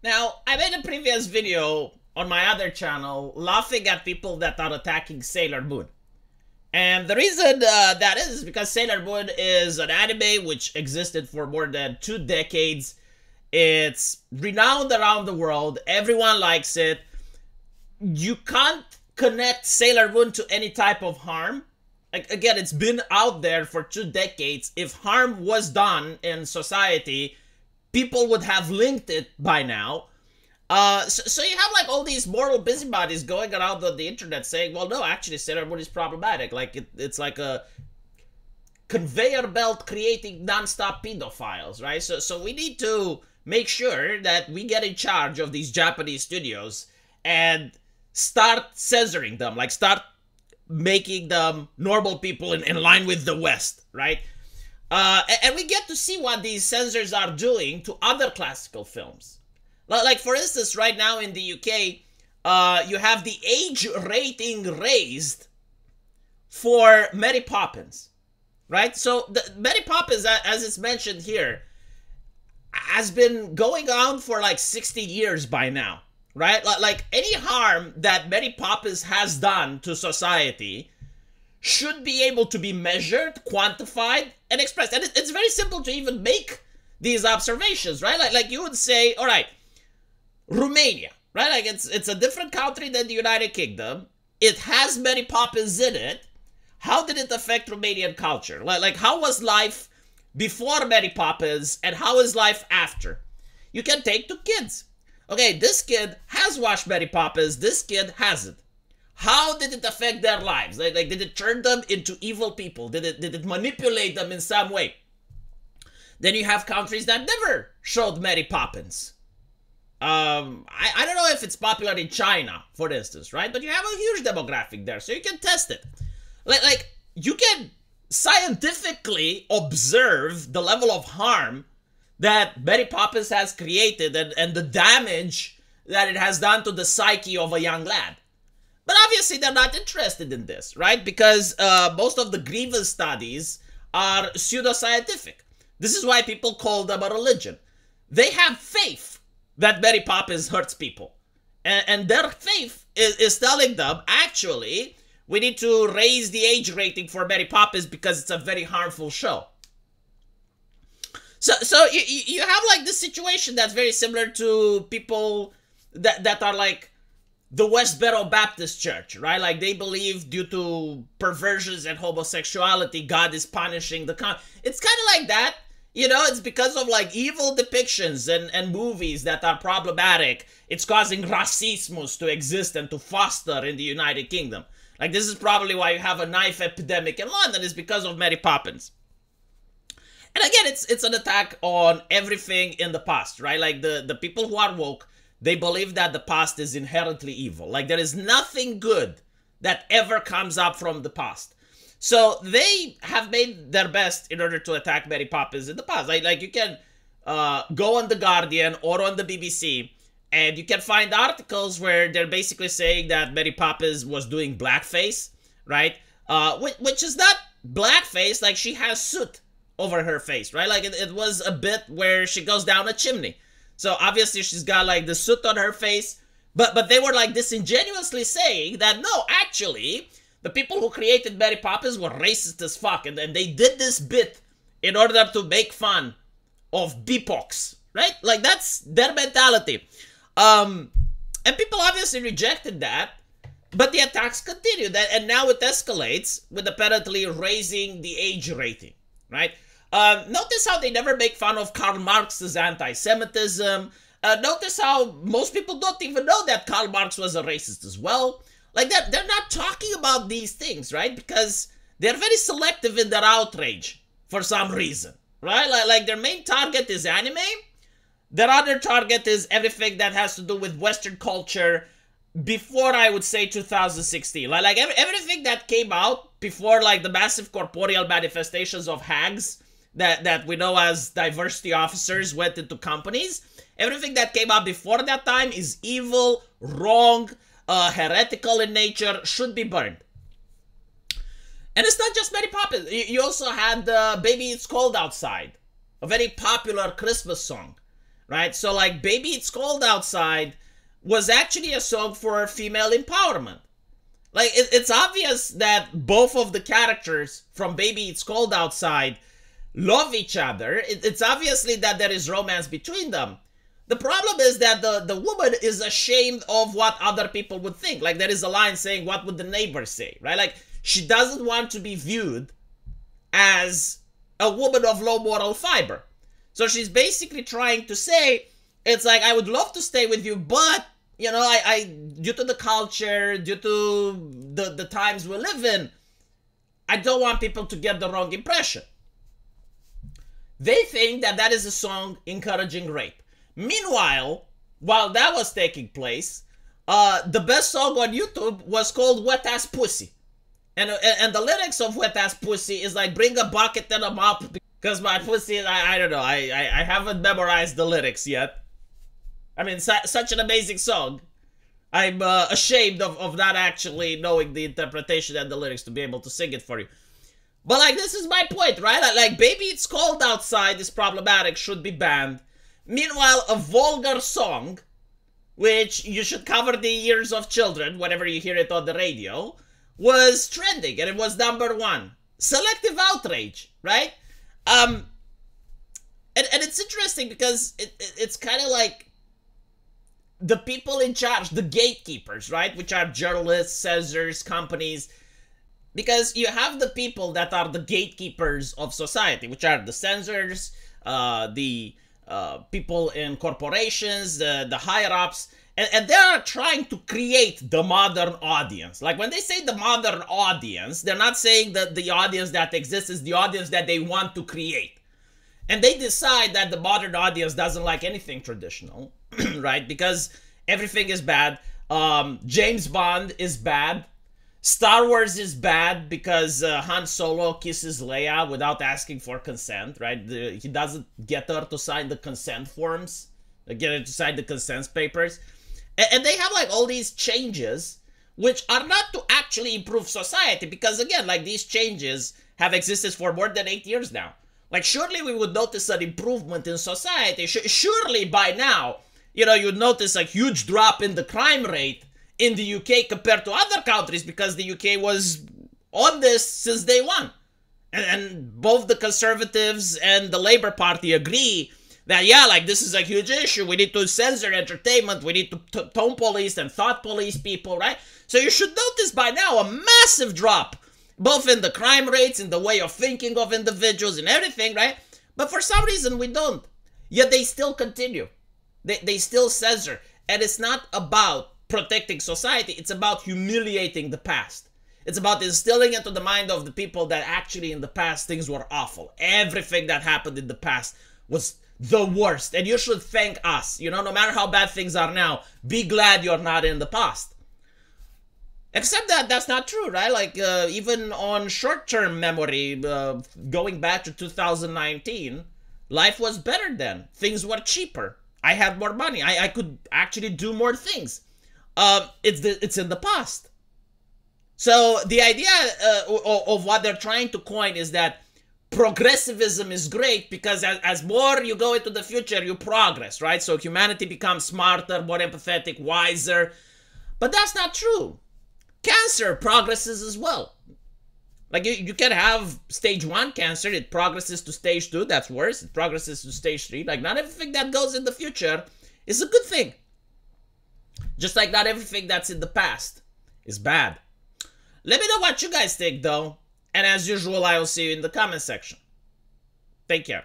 Now, I made a previous video on my other channel laughing at people that are attacking Sailor Moon. And the reason that is because Sailor Moon is an anime which existed for more than 2 decades. It's renowned around the world. Everyone likes it. You can't connect Sailor Moon to any type of harm. Like, again, it's been out there for 2 decades. If harm was done in society, people would have linked it by now. So you have like all these moral busybodies going around on the internet saying, well, no, actually, Sailor Moon is problematic. Like it's like a conveyor belt creating non-stop pedophiles, right? So we need to make sure that we get in charge of these Japanese studios and start censoring them, like start making them normal people in line with the West, right? And we get to see what these censors are doing to other classical films. Like, for instance, right now in the UK, you have the age rating raised for Mary Poppins, right? So, Mary Poppins, as it's mentioned here, has been going on for like 60 years by now, right? Like, any harm that Mary Poppins has done to society should be able to be measured, quantified, and expressed. And it's very simple to even make these observations, right? Like you would say, all right, Romania, right? Like it's a different country than the United Kingdom. It has Mary Poppins in it. How did it affect Romanian culture? Like how was life before Mary Poppins and how is life after? You can take two kids. Okay, this kid has watched Mary Poppins. This kid hasn't. How did it affect their lives? Like did it turn them into evil people? Did it manipulate them in some way? Then you have countries that never showed Mary Poppins. I don't know if it's popular in China, for instance, right? But you have a huge demographic there, so you can test it. Like you can scientifically observe the level of harm that Mary Poppins has created and the damage that it has done to the psyche of a young lad. But obviously they're not interested in this, right? Because most of the grievance studies are pseudoscientific. This is why people call them a religion. They have faith that Mary Poppins hurts people. And their faith is telling them, actually, we need to raise the age rating for Mary Poppins because it's a very harmful show. So you have like this situation that's very similar to people that are like the Westboro Baptist Church, right? Like they believe due to perversions and homosexuality, God is punishing the It's kind of like that. You know, it's because of like evil depictions and movies that are problematic. It's causing racismus to exist and to foster in the United Kingdom. Like this is probably why you have a knife epidemic in London, is because of Mary Poppins. And again, it's an attack on everything in the past, right? Like the people who are woke, they believe that the past is inherently evil. Like there is nothing good that ever comes up from the past. So they have made their best in order to attack Mary Poppins in the past. Like you can go on The Guardian or on the BBC and you can find articles where they're basically saying that Mary Poppins was doing blackface, right? Which is not blackface, like she has soot over her face, right? Like it was a bit where she goes down a chimney. So obviously she's got like the soot on her face, but they were like disingenuously saying that no, actually, the people who created Mary Poppins were racist as fuck, and they did this bit in order to make fun of BIPOCs, right? Like that's their mentality. And people obviously rejected that, but the attacks continued, and now it escalates with apparently raising the age rating, right? Notice how they never make fun of Karl Marx's anti-Semitism. Notice how most people don't even know that Karl Marx was a racist as well. Like that, they're not talking about these things, right? Because they're very selective in their outrage for some reason, right? Like their main target is anime. Their other target is everything that has to do with Western culture before, I would say, 2016. Like everything that came out before, like the massive corporeal manifestations of hags that we know as diversity officers went into companies. Everything that came out before that time is evil, wrong, heretical in nature, should be burned. And it's not just Mary Poppins. You also had Baby It's Cold Outside, a very popular Christmas song. right? So like Baby It's Cold Outside was actually a song for female empowerment. Like it's obvious that both of the characters from Baby It's Cold Outside love each other. It's obviously that there is romance between them. The problem is that the woman is ashamed of what other people would think. Like there is a line saying, what would the neighbors say, right? Like she doesn't want to be viewed as a woman of low moral fiber. So she's basically trying to say, it's like, I would love to stay with you, but, you know, I due to the culture, due to the times we live in, I don't want people to get the wrong impression. They think that that is a song encouraging rape. Meanwhile, while that was taking place, the best song on YouTube was called Wet Ass Pussy. And the lyrics of Wet Ass Pussy is like, bring a bucket and a mop because my pussy, I don't know, I haven't memorized the lyrics yet. I mean, such an amazing song. I'm ashamed of not actually knowing the interpretation and the lyrics to be able to sing it for you. But like, this is my point, right? Like, Baby It's Cold Outside is problematic, should be banned. Meanwhile, a vulgar song, which you should cover the ears of children whenever you hear it on the radio, was trending and it was #1. Selective outrage, right? And it's interesting because it's kind of like the people in charge, the gatekeepers, right? Which are journalists, censors, companies. Because you have the people that are the gatekeepers of society, which are the censors, the people in corporations, the higher-ups, and they are trying to create the modern audience. Like when they say the modern audience, they're not saying that the audience that exists is the audience that they want to create. And they decide that the modern audience doesn't like anything traditional, right? Because everything is bad. James Bond is bad. Star Wars is bad because Han Solo kisses Leia without asking for consent, right? He doesn't get her to sign the consent forms, get her to sign the consent papers. And they have like all these changes, which are not to actually improve society. Because again, like these changes have existed for more than 8 years now. Like surely we would notice an improvement in society. Surely by now, you know, you'd notice a huge drop in the crime rate in the UK compared to other countries because the UK was on this since day one. And both the Conservatives and the Labour Party agree that, yeah, like this is a huge issue. We need to censor entertainment. We need to tone police and thought police people, right? So you should notice by now a massive drop, both in the crime rates, in the way of thinking of individuals and everything, right? But for some reason we don't. Yet they still continue. They still censor. And it's not about protecting society, it's about humiliating the past. It's about instilling into the mind of the people that actually in the past things were awful. Everything that happened in the past was the worst. And you should thank us. You know, no matter how bad things are now, be glad you're not in the past. Except that that's not true, right? Like, even on short-term memory, going back to 2019, life was better then. Things were cheaper. I had more money. I could actually do more things. It's in the past. So the idea of what they're trying to coin is that progressivism is great because as more you go into the future, you progress, right? So humanity becomes smarter, more empathetic, wiser. But that's not true. Cancer progresses as well. Like you can have stage 1 cancer, it progresses to stage 2, that's worse. It progresses to stage 3. Like not everything that goes in the future is a good thing. Just like not everything that's in the past is bad. Let me know what you guys think though. And as usual, I will see you in the comment section. Take care.